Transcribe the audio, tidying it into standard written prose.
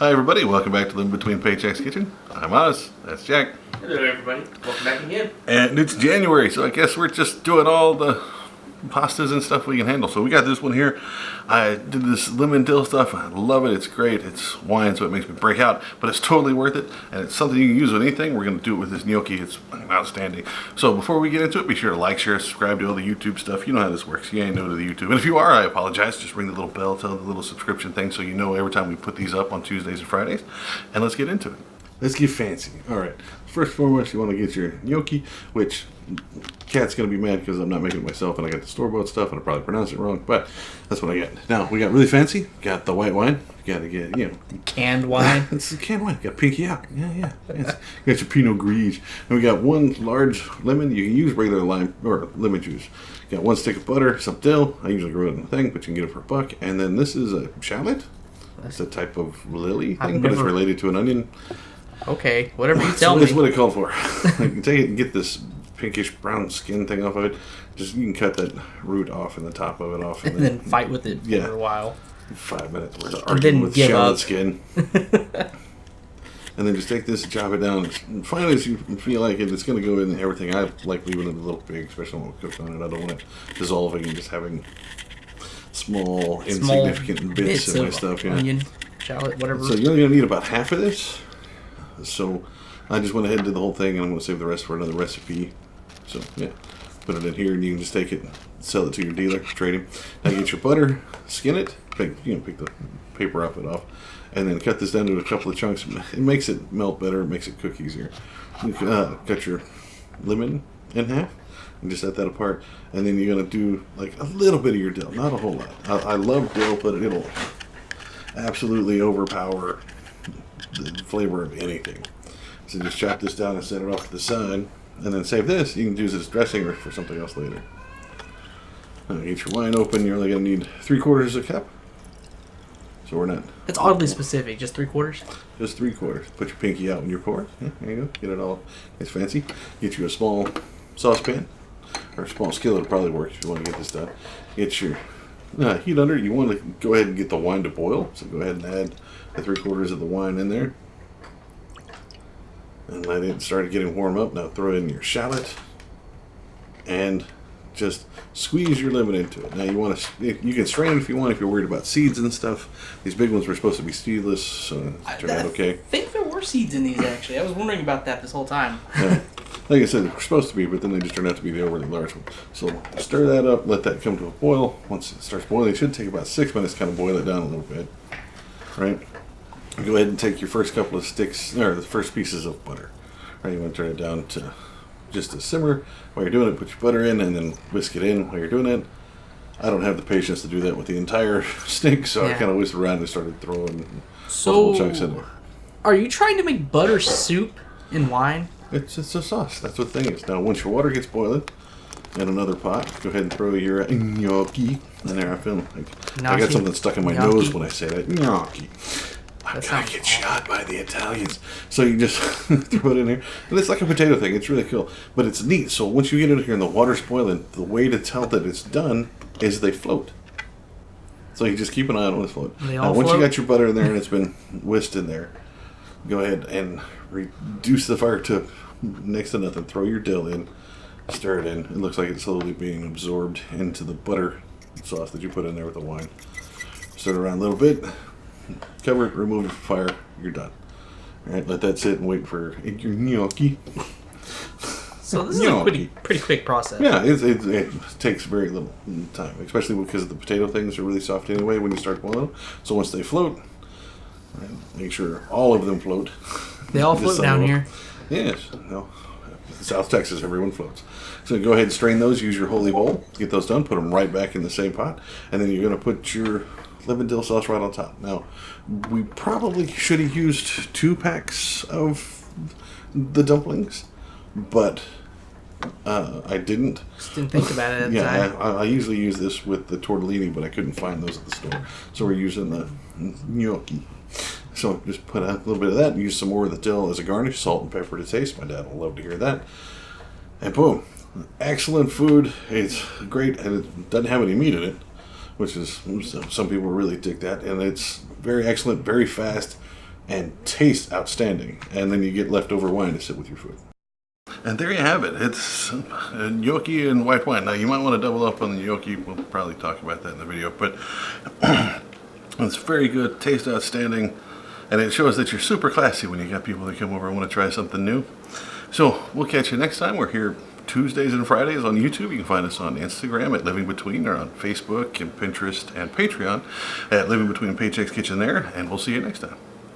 Hi everybody, welcome back to Living Between Paychecks Kitchen. I'm Oz, that's Jack. Hello everybody, welcome back again. And it's January, so I guess we're just doing all the pastas and stuff we can handle. So we got this one here. I did this lemon dill stuff. I love it, it's great. It's wine, so it makes me break out, but it's totally worth it. And it's something you can use with anything. We're gonna do it with this gnocchi. It's outstanding. So before we get into it, be sure to like, share, subscribe to all the YouTube stuff. You know how this works. You ain't new to the YouTube. And if you are, I apologize. Just ring the little bell, tell the little subscription thing so you know every time we put these up on Tuesdays and Fridays. And let's get into it. Let's get fancy. All right. First and foremost, you want to get your gnocchi, which Kat's going to be mad because I'm not making it myself and I got the store-bought stuff and I probably pronounced it wrong, but that's what I got. Now, we got really fancy. Got the white wine. You got to get, Canned wine. It's canned wine. Got pinky out. Yeah. Fancy. You got your Pinot Gris. And we got one large lemon. You can use regular lime or lemon juice. You got one stick of butter, some dill. I usually grow it in the thing, but you can get it for $1. And then this is a shallot. It's a type of lily thing, but it's related to an onion. Okay, whatever you tell me. That's what it called for. You can take it and get this pinkish brown skin thing off of it. Just you can cut that root off and the top of it off, and then fight with it for a while. 5 minutes worth of arguing with shallot skin. And then just take this and chop it down. And finally, as you feel like it, it's going to go in everything. I like leaving it a little big, especially when we cook on it. I don't want it dissolving and just having small insignificant bits of my stuff. Onion, shallot, whatever. So you're only going to need about half of this. So I just went ahead and did the whole thing, and I'm going to save the rest for another recipe. So yeah, put it in here, and you can just take it, and sell it to your dealer, trade him. Now you get your butter, skin it, pick the paper off it off, and then cut this down to a couple of chunks. It makes it melt better. It makes it cook easier. You cut your lemon in half, and just set that apart. And then you're going to do like a little bit of your dill, not a whole lot. I love dill, but it'll absolutely overpower the flavor of anything. So just chop this down and set it off to the side, and then save this. You can use it as dressing or for something else later. Now get your wine open. You're only going to need 3/4 of a cup. So we're not. It's oddly specific. Just 3/4. Just 3/4. Put your pinky out when you pour. Yeah, there you go. Get it all. It's fancy. Get you a small saucepan or a small skillet. Will probably work if you want to get this done. Get your heat under. You want to go ahead and get the wine to boil. So go ahead and add the 3/4 of the wine in there. And let it start getting warm up. Now throw in your shallot and just squeeze your lemon into it. Now you can strain it if you want, if you're worried about seeds and stuff. These big ones were supposed to be seedless, so it turned out okay. I think there were seeds in these actually. I was wondering about that this whole time. Yeah. Like I said, they were supposed to be, but then they just turned out to be the overly large one. So stir that up, let that come to a boil. Once it starts boiling, it should take about 6 minutes to kind of boil it down a little bit. Right? Go ahead and take your first couple of sticks, or the first pieces of butter. Right, you want to turn it down to just a simmer. While you're doing it, put your butter in and then whisk it in while you're doing it. I don't have the patience to do that with the entire stick, so I kind of whisked around and started throwing multiple chunks in there. Are you trying to make butter soup in wine? It's a sauce. That's what the thing is. Now, once your water gets boiling in another pot, go ahead and throw your gnocchi in there. I feel like I got something stuck in my nose when I say that. Gnocchi. I'm gonna get shot by the Italians. So you just throw it in here. And it's like a potato thing. It's really cool. But it's neat. So once you get it in here and the water's boiling, the way to tell that it's done is they float. So you just keep an eye on when it's floating. Now, once you got your butter in there and it's been whisked in there, go ahead and reduce the fire to next to nothing. Throw your dill in. Stir it in. It looks like it's slowly being absorbed into the butter sauce that you put in there with the wine. Stir it around a little bit. Cover it, remove it from fire, you're done. Alright, let that sit and wait for your gnocchi. So this is a pretty quick process. Yeah, it takes very little time, especially because the potato things are really soft anyway when you start boiling them. So once they float, make sure all of them float. They all float down here. Yes. No. South Texas, everyone floats. So go ahead and strain those, use your holy bowl, get those done, put them right back in the same pot, and then you're going to put your lemon dill sauce right on top. Now, we probably should have used 2 packs of the dumplings, but I didn't. Just didn't think about it at the time. I usually use this with the tortellini, but I couldn't find those at the store. So we're using the gnocchi. So just put a little bit of that and use some more of the dill as a garnish, salt and pepper to taste. My dad will love to hear that. And boom. Excellent food. It's great, and it doesn't have any meat in it, which is some people really dig that. And it's very excellent, very fast, and tastes outstanding. And then you get leftover wine to sit with your food. And there you have it. It's gnocchi and white wine. Now, you might want to double up on the gnocchi. We'll probably talk about that in the video. But it's very good, tastes outstanding, and it shows that you're super classy when you got people that come over and want to try something new. So we'll catch you next time. We're here Tuesdays and Fridays on YouTube. You can find us on Instagram at Living Between, or on Facebook and Pinterest and Patreon at Living Between Paychecks Kitchen there. And we'll see you next time.